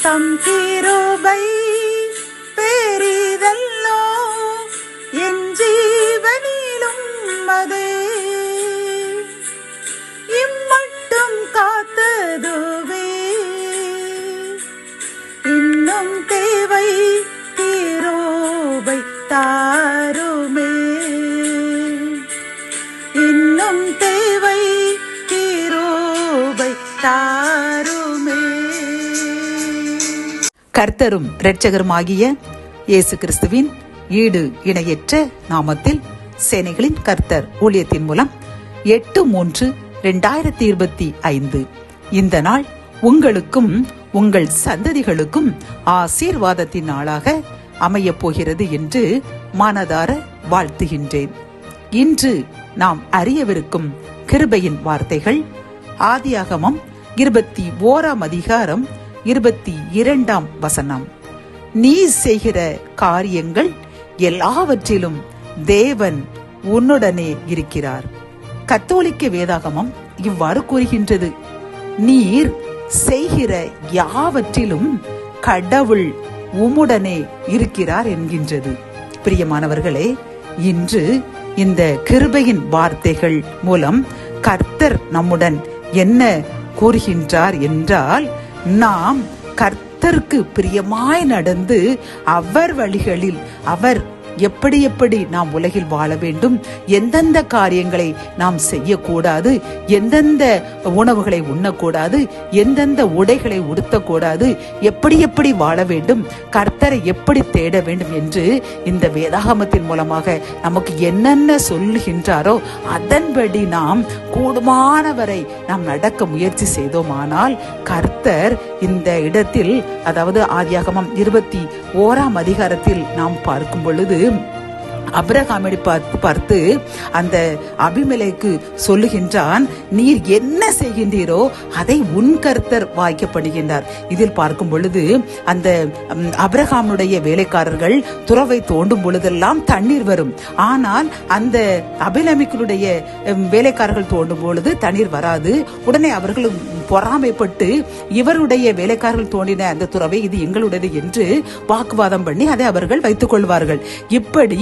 தம் கிருபை பெரிதல்லோ என் ஜீவனிலும் அதே இம்மட்டும் காத்ததுவே இன்னும் தேவை கிருபை தாருமே இன்னும் தேவை கிருபை தாருமே. கர்த்தரும் இரட்சகருமாகிய இயேசு கிறிஸ்துவின் ஈடு இணையற்ற நாமத்தில் சேனைகளின் கர்த்தர் ஊழியத்தின் மூலம் 8/3/2025 இந்த நாள் உங்களுக்கும் உங்கள் சந்ததிகளுக்கும் ஆசீர்வாதத்தின் நாளாக அமையப் போகிறது என்று மனதார வாழ்த்துகின்றேன். இன்று நாம் அறியவிருக்கும் கிருபையின் வார்த்தைகள் ஆதியாகமம் 21:22. நீ செய்கிற காரியங்கள் எல்லாவற்றிலும் தேவன் உன்னுடனே இருக்கிறார். கத்தோலிக்க வேதாகமம் இவ்வாறு கூறுகின்றது, நீர் செய்கிற யாவற்றிலும் கடவுள் உம்முடனே இருக்கிறார் என்கின்றது. பிரியமானவர்களே, இன்று இந்த கிருபையின் வார்த்தைகள் மூலம் கர்த்தர் நம்முடன் என்ன கூறுகின்றார் என்றால், நாம் கர்த்தருக்கு பிரியமாய் நடந்து அவர் வழிகளில் அவர் எப்படி நாம் உலகில் வாழ வேண்டும், எந்தெந்த காரியங்களை நாம் செய்யக்கூடாது, எந்தெந்த உணவுகளை உண்ணக்கூடாது, எந்தெந்த உடைகளை உடுத்தக்கூடாது, எப்படி வாழ வேண்டும், கர்த்தரை எப்படி தேட வேண்டும் என்று இந்த வேதாகமத்தின் மூலமாக நமக்கு என்னென்ன சொல்லுகின்றாரோ அதன்படி நாம் கூடுமானவரை நாம் நடக்க முயற்சி செய்தோமானால் கர்த்தர் இந்த இடத்தில், அதாவது ஆதியாகமம் 21 நாம் பார்க்கும் பொழுது அபிரகாமை பார்த்து அந்த அபிமெலேக்கு சொல்லுகின்றான், நீர் என்ன செய்கின்றீரோ அதை உன் கர்த்தர் வாய்க்கப்படுகின்றார். இதில் பார்க்கும் பொழுது அந்த அபிரகாமுடைய வேலைக்காரர்கள் துறவை தோண்டும் பொழுதெல்லாம் தண்ணீர் வரும். ஆனால் அந்த அபிமெலேக்குடைய வேலைக்காரர்கள் தோண்டும் பொழுது தண்ணீர் வராது. உடனே அவர்கள் பொறாமைப்பட்டு இவருடைய வேலைக்காரர்கள் தோண்டின அந்த துறவை இது எங்களுடையது என்று வாக்குவாதம் பண்ணி அதை அவர்கள் வைத்துக் கொள்வார்கள். இப்படி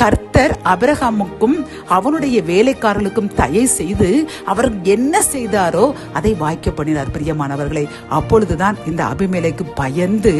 கர்த்தர் அபிரகாமுக்கும் அவனுடைய வேலைக்காரர்களுக்கும் தயை செய்து அவர் என்ன செய்தாரோ அதை வாய்க்க பண்ணினார். பிரியமானவர்களை, அப்பொழுதுதான் இந்த அபிமெலேக்கு பயந்து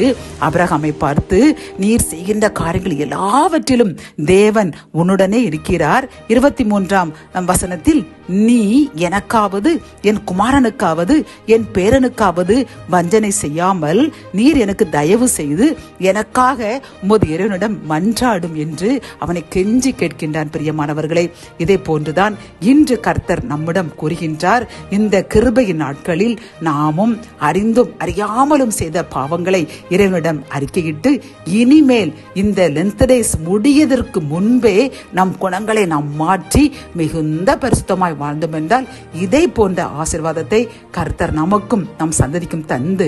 அபிரகாமை பார்த்து, நீர் செய்கின்ற காரியங்கள் எல்லாவற்றிலும் தேவன் உன்னுடனே இருக்கிறார். 23 நீ எனக்காவது என் குமாரனுக்காவது என் பேரனுக்காவது வஞ்சனை செய்யாமல் நீர் எனக்கு தயவு செய்து எனக்காக உமது இறைவனிடம் மன்றாடும் என்று அவனை கெஞ்சி கேட்கின்றான். பிரியமானவர்களே, இதை போன்றுதான் இன்று கர்த்தர் நம்மிடம் கூறுகின்றார். இந்த கிருபையின் நாட்களில் நாமும் அறிந்தும் அறியாமலும் செய்த பாவங்களை இறைவனிடம் அறிக்கையிட்டு இனிமேல் இந்த லென்த் டேஸ் முடியதற்கு முன்பே நம் குணங்களை நாம் மாற்றி மிகுந்த பரிசுத்தமாய் வாழ்ந்தோம் என்றால் இதை போன்ற ஆசீர்வாதத்தை கர்த்தர் நமக்கும் நம் சந்ததிக்கும் தந்து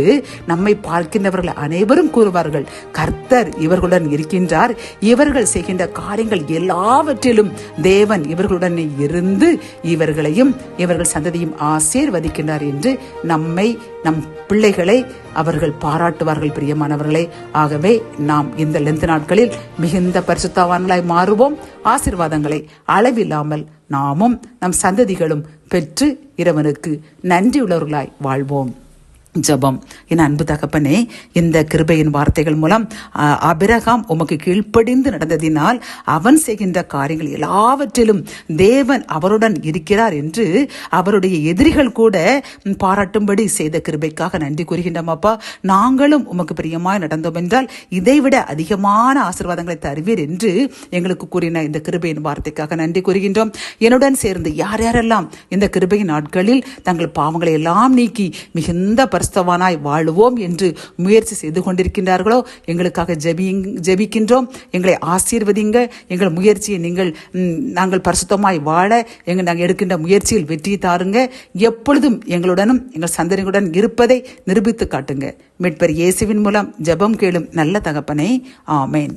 நம்மை பார்க்கின்றவர்கள் அனைவரும் கூறுவார்கள், கர்த்தர் இவர்களுடன் இருக்கின்றார், இவர்கள் செய்கின்ற காரியங்கள் எல்லாவற்றிலும் தேவன் இவர்களுடன் இருந்து இவர்களையும் இவர்கள் சந்ததியும் ஆசீர்வதிக்கின்றார் என்று நம்மை நம் பிள்ளைகளை அவர்கள் பாராட்டுவார்கள். பிரியமானவர்களே, ஆகவே நாம் இந்த லென்த் நாட்களில் மிகுந்த பரிசுத்தவான்களாய் மாறுவோம். ஆசீர்வாதங்களை அளவில்லாமல் நாமும் நம் சந்ததிகளும் பெற்று இறைவனுக்கு நன்றியுள்ளவர்களாய் வாழ்வோம். ஜெபம். என் அன்பு தகப்பனே, இந்த கிருபையின் வார்த்தைகள் மூலம் அபிரகாம் உமக்கு கீழ்ப்படிந்து நடந்ததினால் அவன் செய்கின்ற காரியங்கள் எல்லாவற்றிலும் தேவன் அவருடன் இருக்கிறார் என்று அவருடைய எதிரிகள் கூட பாராட்டும்படி செய்த கிருபைக்காக நன்றி கூறுகின்றோம். அப்பா, நாங்களும் உமக்கு பிரியமாய் நடந்தோம் என்றால் இதைவிட அதிகமான ஆசீர்வாதங்களை தருவீர் என்று எங்களுக்கு கூறின இந்த கிருபையின் வார்த்தைக்காக நன்றி கூறுகின்றோம். என்னுடன் சேர்ந்து யார் யாரெல்லாம் இந்த கிருபையின் நாட்களில் தங்கள் பாவங்களை எல்லாம் நீக்கி மிகுந்த பரிசுத்தவானாய் வாழுவோம் என்று முயற்சி செய்து கொண்டிருக்கின்றார்களோ எங்களுக்காக ஜெபிக்கின்றோம். எங்களை ஆசீர்வதிங்க. எங்கள் முயற்சியை நாங்கள் பரிசுத்தமாய் வாழ நாங்கள் எடுக்கின்ற முயற்சியில் வெற்றி தாருங்க. எப்பொழுதும் எங்களுடனும் எங்கள் சந்ததிகளுடன் இருப்பதை நிரூபித்து காட்டுங்க. மீட்பர் இயேசுவின் மூலம் ஜெபம் கேளும் நல்ல தகப்பனே, ஆமேன்.